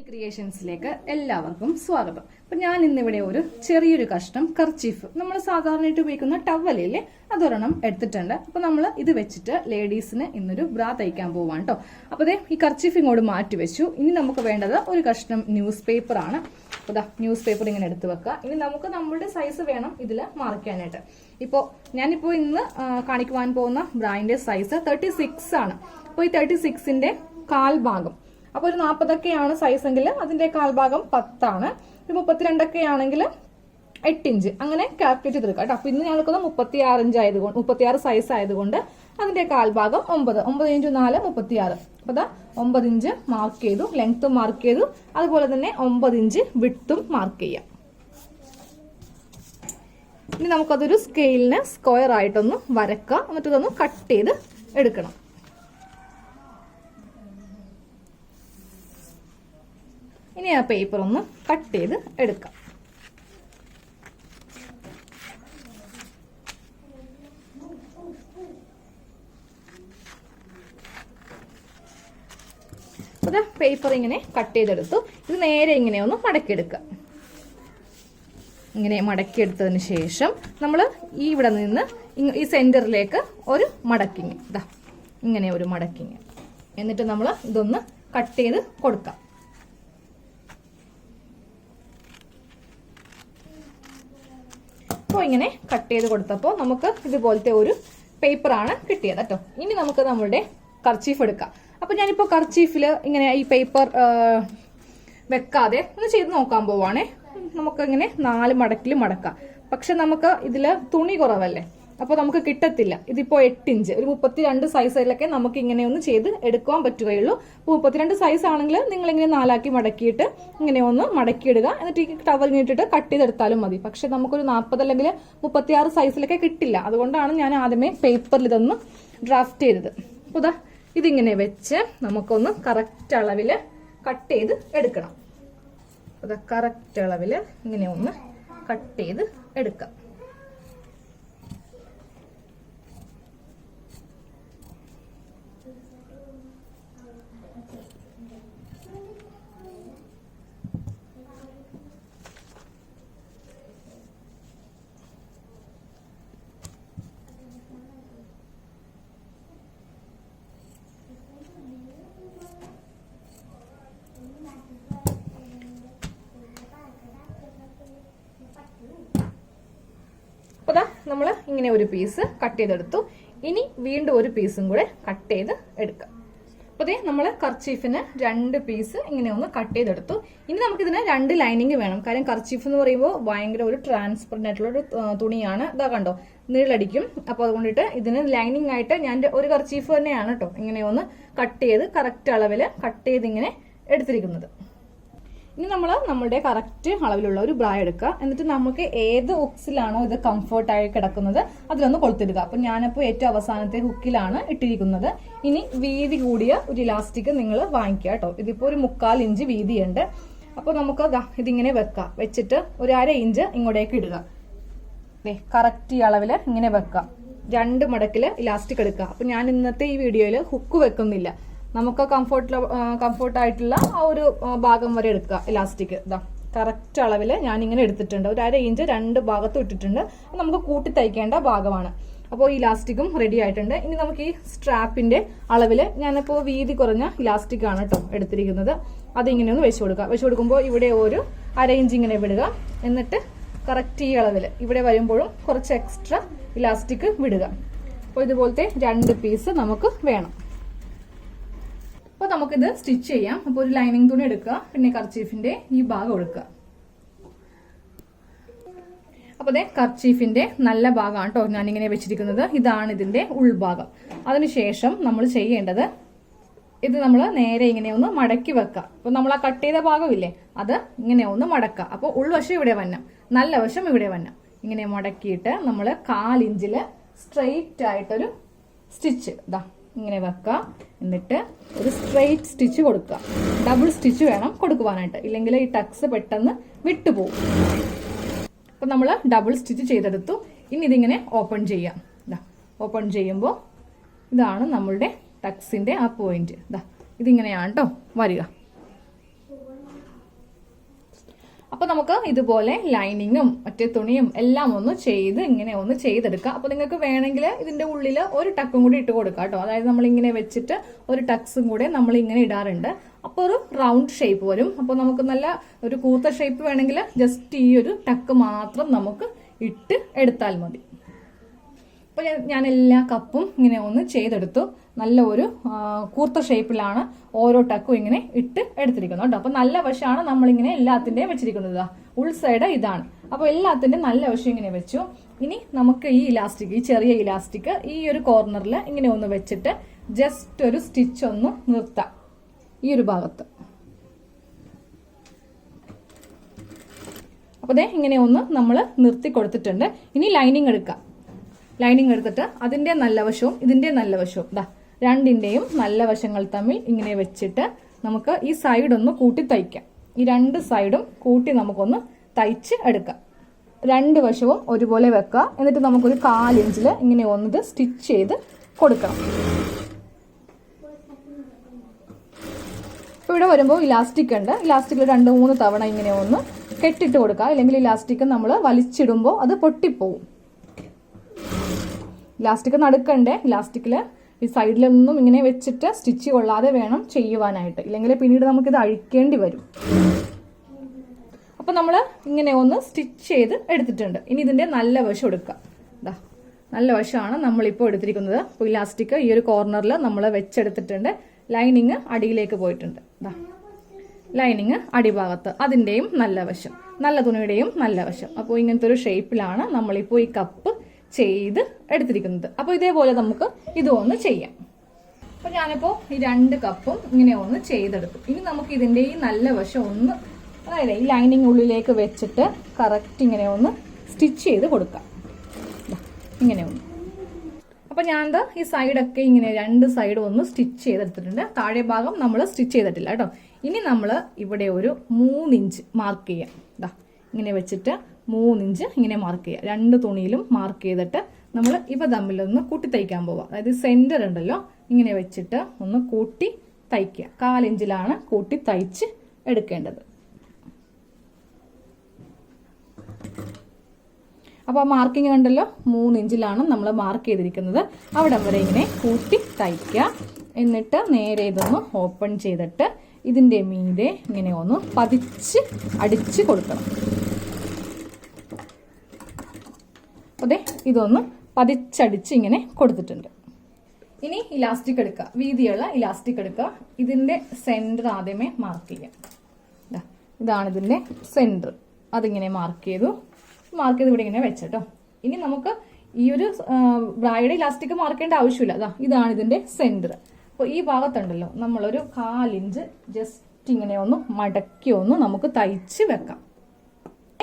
ക്രിയേഷൻസിലേക്ക് എല്ലാവർക്കും സ്വാഗതം. അപ്പൊ ഞാൻ ഇന്നിവിടെ ഒരു ചെറിയൊരു കഷ്ണം കർച്ചീഫ് നമ്മൾ സാധാരണയായിട്ട് ഉപയോഗിക്കുന്ന ടവലില്ലേ അതൊരെണ്ണം എടുത്തിട്ടുണ്ട്. അപ്പൊ നമ്മൾ ഇത് വെച്ചിട്ട് ലേഡീസിന് ഇന്നൊരു ബ്രാ തയ്ക്കാൻ പോവാണ് കേട്ടോ. അപ്പൊ അതെ ഈ കർച്ചീഫ് ഇങ്ങോട്ട് മാറ്റി വെച്ചു. ഇനി നമുക്ക് വേണ്ടത് ഒരു കഷ്ണം ന്യൂസ് പേപ്പർ ആണ്. അപ്പൊ ന്യൂസ് പേപ്പർ ഇങ്ങനെ എടുത്ത് വെക്കുക. ഇനി നമുക്ക് നമ്മളുടെ സൈസ് വേണം ഇതിൽ മാറിക്കാനായിട്ട്. ഞാനിപ്പോ ഇന്ന് കാണിക്കുവാൻ പോകുന്ന ബ്രാൻഡിന്റെ സൈസ് 36 ആണ്. അപ്പോൾ ഈ 36ന്റെ കാൽഭാഗം, അപ്പോൾ ഒരു 40 സൈസ് എങ്കിൽ അതിന്റെ കാൽഭാഗം 10 ആണ്. ഒരു 32 ആണെങ്കിൽ 8 ഇഞ്ച് അങ്ങനെ കാൽക്കുലേറ്റ് ചെയ്തെടുക്കാം കേട്ടോ. അപ്പൊ ഇന്ന് ഞാൻ എടുക്കുന്നത് 36 ഇഞ്ച് ആയതുകൊണ്ട് 36 സൈസ് ആയതുകൊണ്ട് അതിന്റെ കാൽഭാഗം 9 ഇൻറ്റു 4 36. അപ്പൊ 9 ഇഞ്ച് മാർക്ക് ചെയ്തു, ലെങ്ത്തും മാർക്ക് ചെയ്തു, അതുപോലെ തന്നെ 9 ഇഞ്ച് വിഡ്ത്തും മാർക്ക് ചെയ്യാം. ഇനി നമുക്കതൊരു സ്കെയിലിന് സ്ക്വയർ ആയിട്ടൊന്ന് വരക്കാം, എന്നിട്ട് ഇതൊന്ന് കട്ട് ചെയ്ത് എടുക്കണം. ഇനി ആ പേപ്പർ ഒന്ന് കട്ട് ചെയ്ത് എടുക്കാം. അത് പേപ്പർ ഇങ്ങനെ കട്ട് ചെയ്തെടുത്തു. ഇത് നേരെ ഇങ്ങനെ ഒന്ന് മടക്കിയെടുക്കുക. ഇങ്ങനെ മടക്കിയെടുത്തതിന് ശേഷം നമ്മൾ ഇവിടെ നിന്ന് ഈ സെന്ററിലേക്ക് ഒരു മടക്കിങ്, ഇങ്ങനെ ഒരു മടക്കിങ്, എന്നിട്ട് നമ്മൾ ഇതൊന്ന് കട്ട് ചെയ്ത് കൊടുക്കാം. അപ്പോൾ ഇങ്ങനെ കട്ട് ചെയ്ത് കൊടുത്തപ്പോൾ നമുക്ക് ഇതുപോലത്തെ ഒരു പേപ്പറാണ് കിട്ടിയത് കേട്ടോ. ഇനി നമുക്ക് നമ്മളുടെ കർച്ചീഫ് എടുക്കാം. അപ്പൊ ഞാനിപ്പോൾ കർച്ചീഫിൽ ഇങ്ങനെ ഈ പേപ്പർ വെക്കാതെ ഒന്ന് ചെയ്ത് നോക്കാൻ പോവാണേ. നമുക്ക് ഇങ്ങനെ 4 മടക്കിൽ മടക്കാം. പക്ഷെ നമുക്ക് ഇതില് തുണി കുറവല്ലേ, അപ്പൊ നമുക്ക് കിട്ടത്തില്ല. ഇതിപ്പോ 8 ഇഞ്ച്, ഒരു 32 സൈസിലൊക്കെ നമുക്ക് ഇങ്ങനെ ഒന്ന് ചെയ്ത് എടുക്കാൻ പറ്റുകയുള്ളൂ. 32 സൈസ് ആണെങ്കിൽ നിങ്ങൾ ഇങ്ങനെ 4 മടക്കിയിട്ട് ഇങ്ങനെ ഒന്ന് മടക്കിയിടുക. എന്നിട്ട് ഈ ടവൽ ഇട്ടിട്ട് കട്ട് ചെയ്തെടുത്താലും മതി. പക്ഷെ നമുക്കൊരു 40 അല്ലെങ്കിൽ 36 സൈസിലൊക്കെ കിട്ടില്ല. അതുകൊണ്ടാണ് ഞാൻ ആദ്യമേ പേപ്പറിൽ ഇതൊന്ന് ഡ്രാഫ്റ്റ് ചെയ്തത്. അപ്പോൾ ഇതിങ്ങനെ വെച്ച് നമുക്കൊന്ന് കറക്റ്റ് അളവിൽ കട്ട് ചെയ്ത് എടുക്കണം. കറക്റ്റ് അളവിൽ ഇങ്ങനെ ഒന്ന് കട്ട് ചെയ്ത് എടുക്കാം. അപ്പോൾ നമ്മൾ ഇങ്ങനെ ഒരു പീസ് കട്ട് ചെയ്തെടുത്തു. ഇനി വീണ്ടും ഒരു പീസും കൂടെ കട്ട് ചെയ്ത് എടുക്കാം. അപ്പോൾ നമ്മൾ കർച്ചീഫിന് 2 പീസ് ഇങ്ങനെ ഒന്ന് കട്ട് ചെയ്തെടുത്തു. ഇനി നമുക്കിതിന് 2 ലൈനിങ് വേണം. കാര്യം കർച്ചീഫ് എന്ന് പറയുമ്പോൾ ഭയങ്കര ഒരു ട്രാൻസ്പെറന്റ് ആയിട്ടുള്ള ഒരു തുണിയാണ്. ഇതാ കണ്ടോ, നീളടിക്കും. അപ്പോൾ അതുകൊണ്ടിട്ട് ഇതിന് ലൈനിങ് ആയിട്ട് ഞാൻ ഒരു കർച്ചീഫ് തന്നെയാണ് കേട്ടോ ഇങ്ങനെ ഒന്ന് കട്ട് ചെയ്ത് കറക്റ്റ് അളവിൽ കട്ട് ചെയ്ത് ഇങ്ങനെ എടുത്തിരിക്കുന്നത്. ഇനി നമ്മൾ നമ്മളുടെ കറക്റ്റ് അളവിലുള്ള ഒരു ബ്രാ എടുക്കുക. എന്നിട്ട് നമുക്ക് ഏത് ഹുക്സിലാണോ ഇത് കംഫർട്ടായി കിടക്കുന്നത് അതിലൊന്ന് കൊളുത്തിടുക. അപ്പൊ ഞാനിപ്പോൾ ഏറ്റവും അവസാനത്തെ ഹുക്കിലാണ് ഇട്ടിരിക്കുന്നത്. ഇനി വീതി കൂടിയ ഒരു ഇലാസ്റ്റിക് നിങ്ങൾ വാങ്ങിക്കുക കേട്ടോ. ഇതിപ്പോ ഒരു 3/4 ഇഞ്ച് വീതിയുണ്ട്. അപ്പോൾ നമുക്ക് ഇതിങ്ങനെ വെക്കാം. വെച്ചിട്ട് ഒരു 1/2 ഇഞ്ച് ഇങ്ങോട്ടേക്ക് ഇടുക. കറക്റ്റ് ഈ അളവിൽ ഇങ്ങനെ വെക്കാം. 2 മടക്കില് ഇലാസ്റ്റിക് എടുക്കുക. അപ്പൊ ഞാൻ ഇന്നത്തെ ഈ വീഡിയോയിൽ ഹുക്ക് വെക്കുന്നില്ല. നമുക്ക് കംഫർട്ടായിട്ടുള്ള ആ ഒരു ഭാഗം വരെ എടുക്കുക ഇലാസ്റ്റിക്. കറക്റ്റ് അളവിൽ ഞാനിങ്ങനെ എടുത്തിട്ടുണ്ട്. ഒരു 1/2 ഇഞ്ച് 2 ഭാഗത്തും ഇട്ടിട്ടുണ്ട്. നമുക്ക് കൂട്ടി തയ്ക്കേണ്ട ഭാഗമാണ്. അപ്പോൾ ഇലാസ്റ്റിക്കും റെഡി ആയിട്ടുണ്ട്. ഇനി നമുക്ക് ഈ സ്ട്രാപ്പിന്റെ അളവിൽ ഞാനിപ്പോൾ വീതി കുറഞ്ഞ ഇലാസ്റ്റിക് ആണ് കേട്ടോ എടുത്തിരിക്കുന്നത്. അതിങ്ങനെ ഒന്ന് വെച്ച് കൊടുക്കുക. വെച്ച് കൊടുക്കുമ്പോൾ ഇവിടെ ഒരു 1/2 ഇഞ്ച് ഇങ്ങനെ വിടുക. എന്നിട്ട് കറക്റ്റ് ഈ അളവിൽ ഇവിടെ വരുമ്പോഴും കുറച്ച് എക്സ്ട്രാ ഇലാസ്റ്റിക് വിടുക. അപ്പോൾ ഇതുപോലത്തെ 2 പീസ് നമുക്ക് വേണം. അപ്പോൾ നമുക്കിത് സ്റ്റിച്ച് ചെയ്യാം. അപ്പോൾ ഒരു ലൈനിങ് തുണി എടുക്കുക, പിന്നെ കർച്ചീഫിന്റെ ഈ ഭാഗം എടുക്കുക. അപ്പോൾ കർച്ചീഫിന്റെ നല്ല ഭാഗമാണ് കേട്ടോ ഞാനിങ്ങനെ വെച്ചിരിക്കുന്നത്. ഇതാണ് ഇതിന്റെ ഉൾഭാഗം. അതിനുശേഷം നമ്മൾ ചെയ്യേണ്ടത് ഇത് നമ്മൾ നേരെ ഇങ്ങനെ ഒന്ന് മടക്കി വെക്കുക. അപ്പോൾ നമ്മൾ ആ കട്ട് ചെയ്ത ഭാഗമില്ലേ അത് ഇങ്ങനെ ഒന്ന് മടക്കുക. അപ്പോൾ ഉൾവശം ഇവിടെ വന്നം, നല്ല വശം ഇവിടെ വന്നം. ഇങ്ങനെ മടക്കിയിട്ട് നമ്മൾ 1/4 ഇഞ്ചില് സ്ട്രെയിറ്റ് ആയിട്ടൊരു സ്റ്റിച്ച് ഇങ്ങനെ വെക്കുക. എന്നിട്ട് ഒരു സ്ട്രെയിറ്റ് സ്റ്റിച്ച് കൊടുക്കുക. ഡബിൾ സ്റ്റിച്ച് വേണം കൊടുക്കുവാനായിട്ട്, ഇല്ലെങ്കിൽ ഈ ടക്സ് പെട്ടെന്ന് വിട്ടുപോകും. അപ്പൊ നമ്മൾ ഡബിൾ സ്റ്റിച്ച് ചെയ്തെടുത്തു. ഇനി ഇതിങ്ങനെ ഓപ്പൺ ചെയ്യാം. ഓപ്പൺ ചെയ്യുമ്പോൾ ഇതാണ് നമ്മളുടെ ടക്സിന്റെ ആ പോയിന്റ്. ഇതിങ്ങനെയാണ് കേട്ടോ വരിക. അപ്പൊ നമുക്ക് ഇതുപോലെ ലൈനിങ്ങും മറ്റേ തുണിയും എല്ലാം ഒന്ന് ചെയ്ത് ഇങ്ങനെ ഒന്ന് ചെയ്തെടുക്കാം. അപ്പൊ നിങ്ങൾക്ക് വേണമെങ്കിൽ ഇതിന്റെ ഉള്ളിൽ ഒരു ടക്കും കൂടി ഇട്ട് കൊടുക്കാം കേട്ടോ. അതായത് നമ്മൾ ഇങ്ങനെ വെച്ചിട്ട് ഒരു ടക്സും കൂടെ നമ്മൾ ഇങ്ങനെ ഇടാറുണ്ട്. അപ്പോൾ ഒരു റൗണ്ട് ഷേപ്പ് വരും. അപ്പോൾ നമുക്ക് നല്ല ഒരു കൂർത്ത ഷേപ്പ് വേണമെങ്കിൽ ജസ്റ്റ് ഈ ഒരു ടക്ക് മാത്രം നമുക്ക് ഇട്ട് എടുത്താൽ മതി. അപ്പോൾ ഞാൻ എല്ലാ കപ്പും ഇങ്ങനെ ഒന്ന് ചെയ്തെടുത്തു. നല്ല ഒരു കൂർത്ത ഷേപ്പിലാണ് ഓരോ ടക്കും ഇങ്ങനെ ഇട്ട് എടുത്തിരിക്കുന്നത് കേട്ടോ. അപ്പോൾ നല്ല വശമാണ് നമ്മളിങ്ങനെ എല്ലാത്തിൻ്റെയും വെച്ചിരിക്കുന്നത്. ഉൾ സൈഡ് ഇതാണ്. അപ്പോൾ എല്ലാത്തിൻ്റെയും നല്ല വശം ഇങ്ങനെ വെച്ചു. ഇനി നമുക്ക് ഈ ഇലാസ്റ്റിക്, ഈ ചെറിയ ഇലാസ്റ്റിക് ഈ ഒരു കോർണറിൽ ഇങ്ങനെ ഒന്ന് വെച്ചിട്ട് ജസ്റ്റ് ഒരു സ്റ്റിച്ച് ഒന്ന് നിർത്താം ഈ ഒരു ഭാഗത്ത്. അപ്പോൾ ദേ ഇങ്ങനെ ഒന്ന് നമ്മൾ നിർത്തി കൊടുത്തിട്ടുണ്ട്. ഇനി ലൈനിങ് എടുക്കാം. ലൈനിങ് എടുത്തിട്ട് അതിൻ്റെ നല്ല വശവും ഇതിൻ്റെ നല്ല വശവും രണ്ടിൻ്റെയും നല്ല വശങ്ങൾ തമ്മിൽ ഇങ്ങനെ വെച്ചിട്ട് നമുക്ക് ഈ സൈഡ് ഒന്ന് കൂട്ടി തയ്ക്കാം. ഈ രണ്ട് സൈഡും കൂട്ടി നമുക്കൊന്ന് തയ്ച്ച് എടുക്കാം. രണ്ട് വശവും ഒരുപോലെ വെക്കുക. എന്നിട്ട് നമുക്കൊരു 1/4 ഇഞ്ചിൽ ഇങ്ങനെ ഒന്ന് സ്റ്റിച്ച് ചെയ്ത് കൊടുക്കണം. ഇപ്പോൾ ഇവിടെ വരുമ്പോൾ ഇലാസ്റ്റിക് ഉണ്ട്. ഇലാസ്റ്റിക്കിൽ 2-3 തവണ ഇങ്ങനെ ഒന്ന് കെട്ടിട്ട് കൊടുക്കുക. അല്ലെങ്കിൽ ഇലാസ്റ്റിക് നമ്മൾ വലിച്ചിടുമ്പോൾ അത് പൊട്ടിപ്പോവും. ഇലാസ്റ്റിക് നടുക്കണ്ടേ. ഇലാസ്റ്റിക്കിൽ ഈ സൈഡിലൊന്നും ഇങ്ങനെ വെച്ചിട്ട് സ്റ്റിച്ച് കൊള്ളാതെ വേണം ചെയ്യുവാനായിട്ട്. ഇല്ലെങ്കിൽ പിന്നീട് നമുക്കിത് അഴിക്കേണ്ടി വരും. അപ്പം നമ്മൾ ഇങ്ങനെ ഒന്ന് സ്റ്റിച്ച് ചെയ്ത് എടുത്തിട്ടുണ്ട്. ഇനി ഇതിൻ്റെ നല്ല വശം എടുക്കുക. നല്ല വശമാണ് നമ്മളിപ്പോൾ എടുത്തിരിക്കുന്നത്. അപ്പോൾ ഇലാസ്റ്റിക് ഈ ഒരു കോർണറിൽ നമ്മൾ വെച്ചെടുത്തിട്ടുണ്ട്. ലൈനിങ് അടിയിലേക്ക് പോയിട്ടുണ്ട്. ലൈനിങ് അടിഭാഗത്ത് അതിൻ്റെയും നല്ല വശം, നല്ല തുണിയുടെയും നല്ല വശം. അപ്പോൾ ഇങ്ങനത്തെ ഒരു ഷേപ്പിലാണ് നമ്മളിപ്പോൾ ഈ കപ്പ് ചെയ്ത് എടുത്തിരിക്കുന്നത്. അപ്പോൾ ഇതേപോലെ നമുക്ക് ഇതൊന്ന് ചെയ്യാം. അപ്പോൾ ഞാനിപ്പോൾ ഈ 2 കപ്പും ഇങ്ങനെ ഒന്ന് ചെയ്തെടുത്തു. ഇനി നമുക്ക് ഇതിൻ്റെ ഈ നല്ല വശം ഒന്ന്, അതായത് ഈ ലൈനിങ് ഉള്ളിലേക്ക് വെച്ചിട്ട് കറക്റ്റ് ഇങ്ങനെ ഒന്ന് സ്റ്റിച്ച് ചെയ്ത് കൊടുക്കാം. ഇങ്ങനെ ഒന്ന്. അപ്പോൾ ഞാനെന്താ ഈ സൈഡൊക്കെ ഇങ്ങനെ 2 സൈഡും ഒന്ന് സ്റ്റിച്ച് ചെയ്തെടുത്തിട്ടുണ്ട്. താഴെ ഭാഗം നമ്മൾ സ്റ്റിച്ച് ചെയ്തിട്ടില്ല കേട്ടോ. ഇനി നമ്മൾ ഇവിടെ ഒരു 3 ഇഞ്ച് മാർക്ക് ചെയ്യാം. ഇങ്ങനെ വെച്ചിട്ട് 3 ഇഞ്ച് ഇങ്ങനെ മാർക്ക് ചെയ്യുക. 2 തുണിയിലും മാർക്ക് ചെയ്തിട്ട് നമ്മൾ ഇവ തമ്മിലൊന്ന് കൂട്ടി തയ്ക്കാൻ പോവുക. അതായത് സെൻറ്റർ ഉണ്ടല്ലോ, ഇങ്ങനെ വെച്ചിട്ട് ഒന്ന് കൂട്ടി തയ്ക്കുക. 1/4 ഇഞ്ചിലാണ് കൂട്ടി തയ്ച്ച് എടുക്കേണ്ടത്. അപ്പോൾ മാർക്കിങ് കണ്ടല്ലോ, 3 ഇഞ്ചിലാണ് നമ്മൾ മാർക്ക് ചെയ്തിരിക്കുന്നത്. അവിടെ വരെ ഇങ്ങനെ കൂട്ടി തയ്ക്കുക. എന്നിട്ട് നേരെ ഇതൊന്ന് ഓപ്പൺ ചെയ്തിട്ട് ഇതിൻ്റെ മീതെ ഇങ്ങനെ ഒന്ന് പതിച്ച് അടിച്ച് കൊടുക്കണം. അതെ, ഇതൊന്ന് പതിച്ചടിച്ച് ഇങ്ങനെ കൊടുത്തിട്ടുണ്ട്. ഇനി ഇലാസ്റ്റിക് എടുക്കുക. വീതിയുള്ള ഇലാസ്റ്റിക് എടുക്കുക. ഇതിൻ്റെ സെൻറ്റർ ആദ്യമേ മാർക്ക് ചെയ്യാം. ഇതാണ് ഇതിൻ്റെ സെൻറ്റർ. അതിങ്ങനെ മാർക്ക് ചെയ്തു. മാർക്ക് ചെയ്ത് ഇവിടെ ഇങ്ങനെ വെച്ചട്ടോ. ഇനി നമുക്ക് ഈ ഒരു ബ്രൈഡ് ഇലാസ്റ്റിക് മാർക്ക് ചെയ്യേണ്ട ആവശ്യമില്ല. ഇതാണ് ഇതിൻ്റെ സെൻറ്റർ. അപ്പോൾ ഈ ഭാഗത്തുണ്ടല്ലോ നമ്മളൊരു 1/4 ഇഞ്ച് ജസ്റ്റ് ഇങ്ങനെ ഒന്ന് മടക്കി ഒന്ന് നമുക്ക് തയ്ച്ച് വെക്കാം.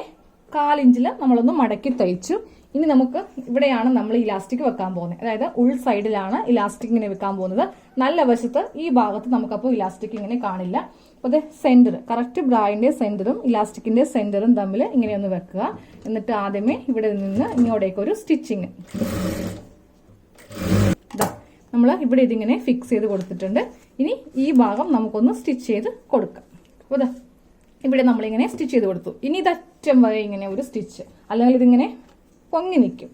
1/4 ഇഞ്ചിൽ നമ്മളൊന്ന് മടക്കി തയ്ച്ചു. ഇനി നമുക്ക് ഇവിടെയാണ് നമ്മൾ ഇലാസ്റ്റിക് വെക്കാൻ പോകുന്നത്. അതായത് ഉൾ സൈഡിലാണ് ഇലാസ്റ്റിക് ഇങ്ങനെ വെക്കാൻ പോകുന്നത്. നല്ല വശത്ത് ഈ ഭാഗത്ത് നമുക്കപ്പോൾ ഇലാസ്റ്റിക് ഇങ്ങനെ കാണില്ല. അപ്പോൾ അത് സെൻറ്റർ, കറക്റ്റ് ബ്രായിൻ്റെ സെൻറ്ററും ഇലാസ്റ്റിക്കിൻ്റെ സെൻറ്ററും തമ്മിൽ ഇങ്ങനെയൊന്ന് വെക്കുക. എന്നിട്ട് ആദ്യമേ ഇവിടെ നിന്ന് ഇങ്ങോട്ടേക്ക് ഒരു സ്റ്റിച്ചിങ്. നമ്മൾ ഇവിടെ ഇതിങ്ങനെ ഫിക്സ് ചെയ്ത് കൊടുത്തിട്ടുണ്ട്. ഇനി ഈ ഭാഗം നമുക്കൊന്ന് സ്റ്റിച്ച് ചെയ്ത് കൊടുക്കാം. അപ്പോൾ ഇവിടെ നമ്മളിങ്ങനെ സ്റ്റിച്ച് ചെയ്ത് കൊടുത്തു. ഇനി ഇതറ്റം വരെ ഇങ്ങനെ ഒരു സ്റ്റിച്ച്, അല്ലെങ്കിൽ ഇതിങ്ങനെ പൊങ്ങി നിൽക്കും.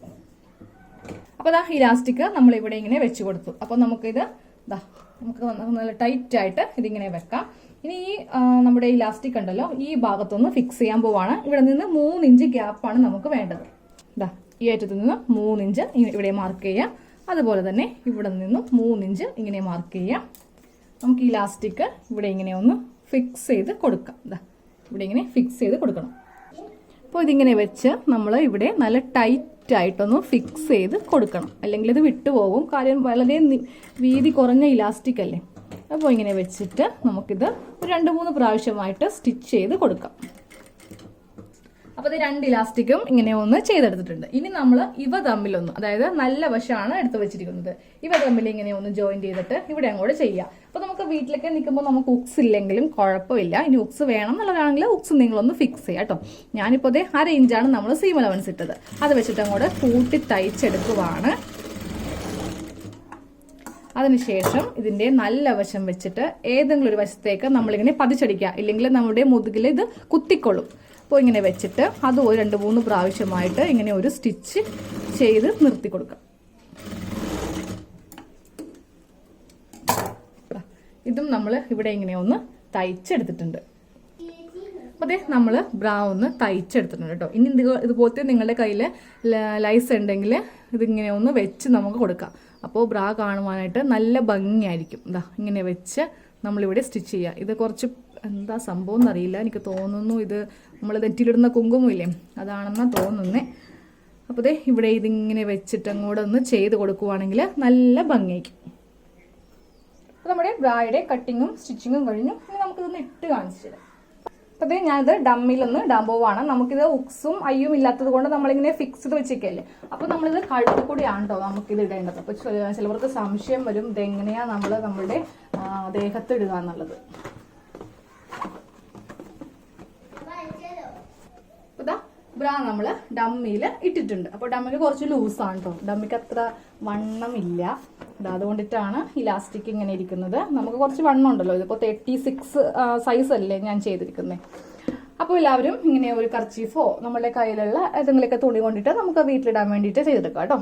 അപ്പോൾ ഇലാസ്റ്റിക് നമ്മൾ ഇവിടെ ഇങ്ങനെ വെച്ച് കൊടുത്തു. അപ്പോൾ നമുക്കിത് നമുക്ക് നല്ല ടൈറ്റ് ആയിട്ട് ഇതിങ്ങനെ വെക്കാം. ഇനി ഈ നമ്മുടെ ഇലാസ്റ്റിക് ഉണ്ടല്ലോ, ഈ ഭാഗത്തൊന്ന് ഫിക്സ് ചെയ്യാൻ പോവാണ്. ഇവിടെ നിന്ന് 3 ഇഞ്ച് ഗ്യാപ്പാണ് നമുക്ക് വേണ്ടത്. ഈ അറ്റത്ത് നിന്ന് 3 ഇഞ്ച് ഇവിടെ മാർക്ക് ചെയ്യാം. അതുപോലെ തന്നെ ഇവിടെ നിന്നും 3 ഇഞ്ച് ഇങ്ങനെ മാർക്ക് ചെയ്യാം. നമുക്ക് ഇലാസ്റ്റിക് ഇവിടെ ഇങ്ങനെ ഒന്ന് ഫിക്സ് ചെയ്ത് കൊടുക്കാം. ഇവിടെ ഇങ്ങനെ ഫിക്സ് ചെയ്ത് കൊടുക്കണം. അപ്പോൾ ഇതിങ്ങനെ വെച്ച് നമ്മൾ ഇവിടെ നല്ല ടൈറ്റ് ആയിട്ടൊന്ന് ഫിക്സ് ചെയ്ത് കൊടുക്കണം. അല്ലെങ്കിൽ ഇത് വിട്ടുപോകും. കാര്യം വളരെ വീതി കുറഞ്ഞ ഇലാസ്റ്റിക് അല്ലേ. അപ്പോൾ ഇങ്ങനെ വെച്ചിട്ട് നമുക്കിത് 2-3 പ്രാവശ്യമായിട്ട് സ്റ്റിച്ച് ചെയ്ത് കൊടുക്കാം. അപ്പോൾ ഇത് 2 ഇലാസ്റ്റിക്കും ഇങ്ങനെ ഒന്ന് ചെയ്തെടുത്തിട്ടുണ്ട്. ഇനി നമ്മൾ ഇവ തമ്മിലൊന്ന്, അതായത് നല്ല വശമാണ് എടുത്ത് വെച്ചിരിക്കുന്നത്, ഇവ തമ്മിൽ ഇങ്ങനെ ഒന്ന് ജോയിൻ ചെയ്തിട്ട് ഇവിടെ അങ്ങോട്ട് ചെയ്യാം. അപ്പോൾ നമുക്ക് വീട്ടിലൊക്കെ നിൽക്കുമ്പോൾ നമുക്ക് ഉക്സ് ഇല്ലെങ്കിലും കുഴപ്പമില്ല. ഇനി ഉക്സ് വേണം എന്നുള്ളതാണെങ്കിൽ ഉക്സ് നിങ്ങളൊന്ന് ഫിക്സ് ചെയ്യാം കേട്ടോ. ഞാനിപ്പോൾ 1/2 ഇഞ്ചാണ് നമ്മൾ സീം അലവൻസ് ഇട്ടത്. അത് വെച്ചിട്ട് അങ്ങോട്ട് കൂട്ടി തയ്ച്ചെടുക്കുവാണ്. അതിനുശേഷം ഇതിന്റെ നല്ല വശം വെച്ചിട്ട് ഏതെങ്കിലും ഒരു വശത്തേക്ക് നമ്മളിങ്ങനെ പതിച്ചടിക്കുക, ഇല്ലെങ്കിൽ നമ്മുടെ മുതുകിൽ ഇത് കുത്തിക്കൊള്ളും. അപ്പോൾ ഇങ്ങനെ വെച്ചിട്ട് അത് 2-3 പ്രാവശ്യമായിട്ട് ഇങ്ങനെ ഒരു സ്റ്റിച്ച് ചെയ്ത് നിർത്തി കൊടുക്കാം. ഇതും നമ്മൾ ഇവിടെ ഇങ്ങനെ ഒന്ന് തയ്ച്ചെടുത്തിട്ടുണ്ട്. അപ്പോൾ അതേ നമ്മൾ ബ്രാ ഒന്ന് തയ്ച്ചെടുത്തിട്ടുണ്ട് കേട്ടോ. ഇനി ഇതുപോലത്തെ നിങ്ങളുടെ കയ്യിൽ ലൈസ് ഉണ്ടെങ്കിൽ ഇതിങ്ങനെ ഒന്ന് വെച്ച് നമുക്ക് കൊടുക്കാം. അപ്പോൾ ബ്രാ കാണുവാനായിട്ട് നല്ല ഭംഗിയായിരിക്കും. ഇതാ ഇങ്ങനെ വെച്ച് നമ്മളിവിടെ സ്റ്റിച്ച് ചെയ്യുക. ഇത് കുറച്ച് എന്താ സംഭവം എന്നറിയില്ല, എനിക്ക് തോന്നുന്നു ഇത് നമ്മൾ നെറ്റിയിലിടുന്ന കുങ്കുമമില്ലേ അതാണെന്നാണ് തോന്നുന്നേ. അപ്പോൾ ദേ ഇവിടെ ഇതിങ്ങനെ വെച്ചിട്ട് അങ്ങോട്ട് ഒന്ന് ചെയ്ത് കൊടുക്കുവാണെങ്കിൽ നല്ല ഭംഗിയായിരിക്കും. അപ്പോൾ നമ്മുടെ ബ്രായുടെ കട്ടിങ്ങും സ്റ്റിച്ചിങ്ങും കഴിഞ്ഞു. ഇനി നമുക്കിതൊന്ന് ഇട്ട് കാണിച്ചു തരാം. അപ്പോൾ അതേ ഞാനിത് ഡമ്മിലൊന്ന് ഇടാൻ പോവാണ്. നമുക്കിത് ഉക്സും അയ്യും ഇല്ലാത്തത് കൊണ്ട് നമ്മളിങ്ങനെ ഫിക്സ് ചെയ്ത് വെച്ചേക്കല്ലേ. അപ്പോൾ നമ്മളിത് കഴുത്തിൽ കൂടിയാണ് കേട്ടോ നമുക്കിത് ഇടേണ്ടത്. അപ്പോൾ ചിലവർക്ക് സംശയം വരും ഇതെങ്ങനെയാണ് നമ്മൾ നമ്മളുടെ ദേഹത്ത് ഇടുക എന്നുള്ളത്. ഇതാ ബ്രാ നമ്മൾ ഡമ്മിയിൽ ഇട്ടിട്ടുണ്ട്. അപ്പോൾ ഡമ്മിക്ക് കുറച്ച് ലൂസാണ് കേട്ടോ, ഡമ്മിക്ക് അത്ര വണ്ണമില്ല. അതുകൊണ്ടിട്ടാണ് ഇലാസ്റ്റിക് ഇങ്ങനെ ഇരിക്കുന്നത്. നമുക്ക് കുറച്ച് വണ്ണം ഉണ്ടല്ലോ, ഇതിപ്പോൾ 36 സൈസ് അല്ലേ ഞാൻ ചെയ്തിരിക്കുന്നത്. അപ്പോൾ എല്ലാവരും ഇങ്ങനെ ഒരു കർച്ചീഫോ നമ്മളുടെ കയ്യിലുള്ള ഏതെങ്കിലുമൊക്കെ തുണി കൊണ്ടിട്ട് നമുക്ക് വീട്ടിലിടാൻ വേണ്ടിയിട്ട് ചെയ്തെടുക്കാം കേട്ടോ.